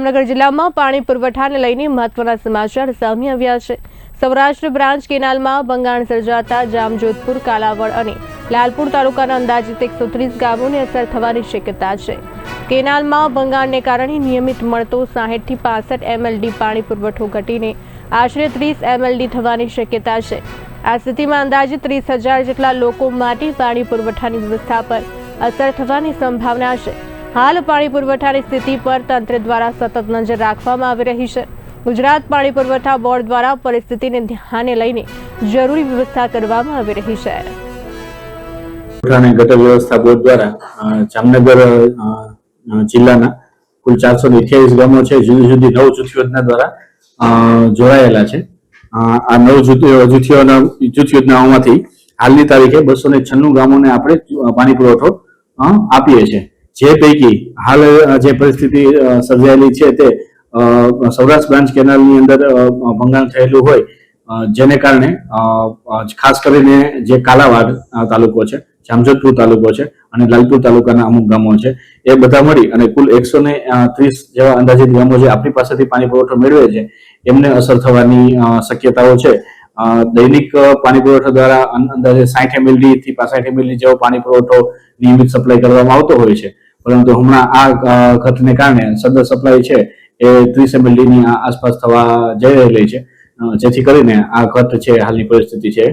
જામનગર જિલ્લામાં પાણી પુરવઠાને લઈને મહત્વના સમાચાર સામે આવ્યા છે। સૌરાષ્ટ્ર બ્રાન્ચ કેનાલમાં બંગાણ સર્જાતા જામજોધપુર, કાલાવડ અને લાલપુર તાલુકાના અંદાજિત 130 ગામોને અસર થવાની શક્યતા છે। કેનાલમાં બંગાણને કારણે નિયમિત મળતો 60 થી 65 MLD પાણી પુરવઠો ઘટીને આશરે 30 MLD થવાની શક્યતા છે। આ સ્થિતિમાં અંદાજિત 30,000 જેટલા લોકો માટે પાણી પુરવઠાની વ્યવસ્થા પર અસર થવાની સંભાવના છે। हाल पाणी पुरवठानी स्थिति पर तंत्र द्वारा सतत नजर राखवामां आवी रही है। गुजरात पाणी पुरवठा बोर्ड द्वारा परिस्थिति ने ध्याने लईने जरूरी व्यवस्था करवामां आवी रही है। गटर व्यवस्था बोर्ड द्वारा जामनगर जिल्लाना कुल 428 गामों छे जुदी जुदी 9 जूथ योजना द्वारा जोड़ायेला छे। आ 9 जूथ योजनाओमांथी हालनी तारीखे 296 गामोने आपणे पाणी पुरवठो आपीए छे। जे पैकी हाल जे परिस्थिति सर्जायेली छे ते सौराष्ट्र ब्रांच केनालनी अंदर भंगाण थयेलुं होय जेने कारणे खास करीने जे कालावाड तालुको छे, जामजोधपुर तालुको छे અને લાલપુર તાલુકાના અમુક ગામો છે એ બધા મળી અને કુલ 130 જેવા અંદાજિત ગામો જે આપણી પાસેથી પાણી પુરવઠો મેળવે છે એમને અસર થવાની શક્યતાઓ છે। દૈનિક પાણી પુરવઠા દ્વારા અંદાજે 60 MLD થી 65 MLD જેવો પાણી પુરવઠો નિયમિત સપ્લાય કરવામાં આવતો હોય છે, પરંતુ હમણાં આ ઘટને કારણે સદર સપ્લાય છે એ 30 MLD ની આસપાસ થવા જઈ રહેલી છે, જેથી કરીને આ ઘટ છે હાલની પરિસ્થિતિ છે।